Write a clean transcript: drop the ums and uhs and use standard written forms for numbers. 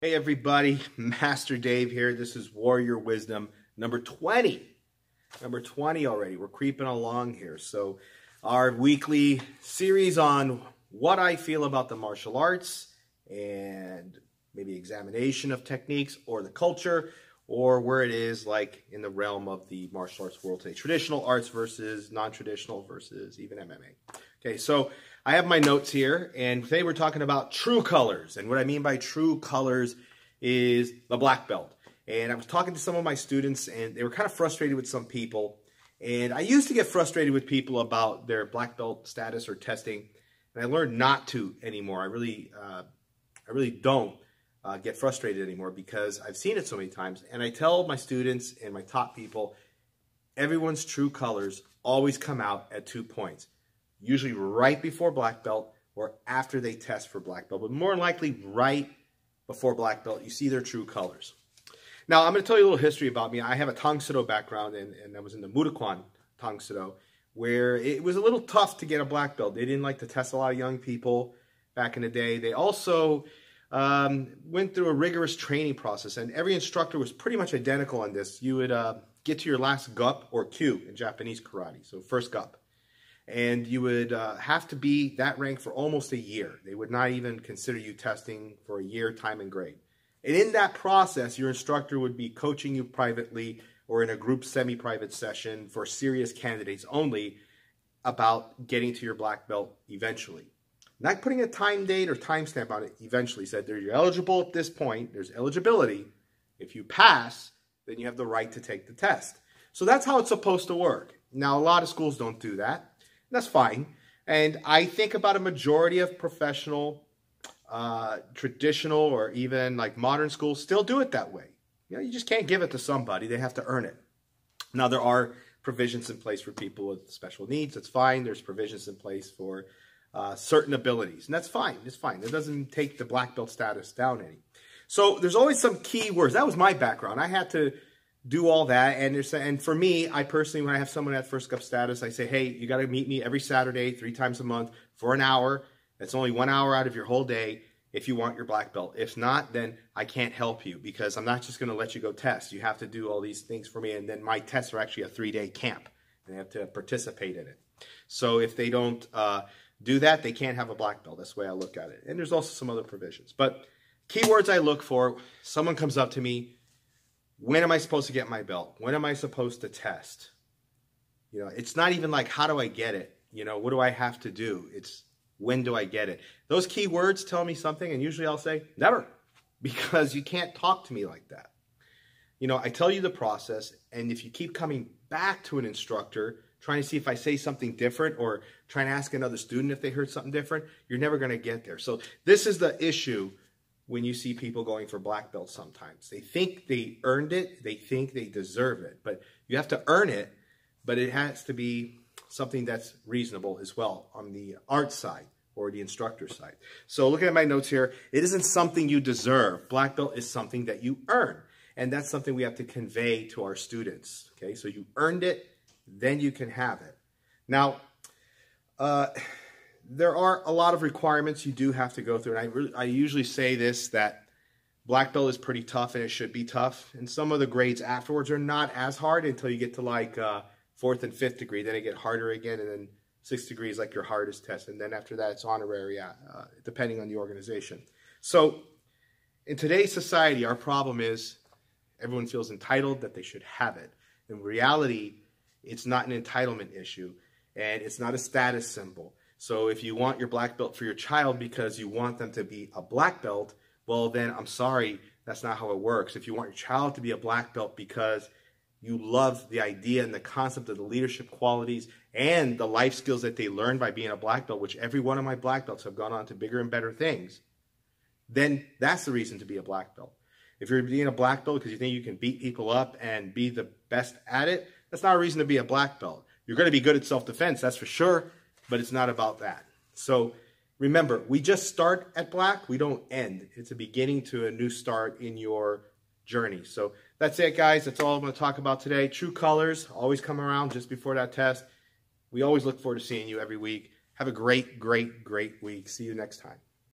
Hey everybody, Master Dave here. This is Warrior Wisdom number 20. Number 20 already. We're creeping along here. So our weekly series on what I feel about the martial arts and maybe examination of techniques or the culture or where it is like in the realm of the martial arts world today. Traditional arts versus non-traditional versus even MMA. Okay, so I have my notes here, and today we're talking about true colors. And what I mean by true colors is the black belt. And I was talking to some of my students, and they were kind of frustrated with some people. And I used to get frustrated with people about their black belt status or testing, and I learned not to anymore. I really don't get frustrated anymore because I've seen it so many times. And I tell my students and my top people, everyone's true colors always come out at 2 points. Usually right before black belt or after they test for black belt, but more likely right before black belt, you see their true colors. Now, I'm going to tell you a little history about me. I have a Tang Soo Do background, and I was in the Mudakwon Tang Soo Do, where it was a little tough to get a black belt. They didn't like to test a lot of young people back in the day. They also went through a rigorous training process, and every instructor was pretty much identical on this. You would get to your last gup or kyu in Japanese karate, so first gup. And you would have to be that rank for almost a year. They would not even consider you testing for a year, time, and grade. And in that process, your instructor would be coaching you privately or in a group semi-private session for serious candidates only about getting to your black belt eventually. Not putting a time date or timestamp on it eventually. Said you're eligible at this point. There's eligibility. If you pass, then you have the right to take the test. So that's how it's supposed to work. Now, a lot of schools don't do that. That's fine. And I think about a majority of professional, traditional, or even like modern schools still do it that way. You know, you just can't give it to somebody. They have to earn it. Now, there are provisions in place for people with special needs. That's fine. There's provisions in place for certain abilities. And that's fine. It's fine. It doesn't take the black belt status down any. So there's always some key words. That was my background. I had to do all that, and for me, I personally, when I have someone at first gup status, I say, hey, you got to meet me every Saturday, 3 times a month for an hour. That's only 1 hour out of your whole day if you want your black belt. If not, then I can't help you because I'm not just going to let you go test. You have to do all these things for me, and then my tests are actually a 3-day camp, and they have to participate in it. So if they don't do that, they can't have a black belt. That's the way I look at it. And there's also some other provisions. But keywords I look for, someone comes up to me, when am I supposed to get my belt? When am I supposed to test? You know, it's not even like, how do I get it? You know, what do I have to do? It's, when do I get it? Those key words tell me something, and usually I'll say, never, because you can't talk to me like that. You know, I tell you the process, and if you keep coming back to an instructor, trying to see if I say something different or trying to ask another student if they heard something different, you're never going to get there. So this is the issue when you see people going for black belts sometimes. They think they earned it, they think they deserve it, but you have to earn it, but it has to be something that's reasonable as well on the art side or the instructor side. So looking at my notes here, it isn't something you deserve. Black belt is something that you earn, and that's something we have to convey to our students. Okay, so you earned it, then you can have it. Now, there are a lot of requirements you do have to go through. And I usually say this, that black belt is pretty tough and it should be tough. And some of the grades afterwards are not as hard until you get to like 4th and 5th degree. Then it get harder again. And then 6th degree is like your hardest test. And then after that, it's honorary, depending on the organization. So in today's society, our problem is everyone feels entitled that they should have it. In reality, it's not an entitlement issue and it's not a status symbol. So if you want your black belt for your child because you want them to be a black belt, well then I'm sorry, that's not how it works. If you want your child to be a black belt because you love the idea and the concept of the leadership qualities and the life skills that they learn by being a black belt, which every one of my black belts have gone on to bigger and better things, then that's the reason to be a black belt. If you're being a black belt because you think you can beat people up and be the best at it, that's not a reason to be a black belt. You're going to be good at self-defense, that's for sure, but it's not about that. So remember, we just start at black, we don't end. It's a beginning to a new start in your journey. So that's it, guys. That's all I'm going to talk about today. True colors always come around just before that test. We always look forward to seeing you every week. Have a great, great, great week. See you next time.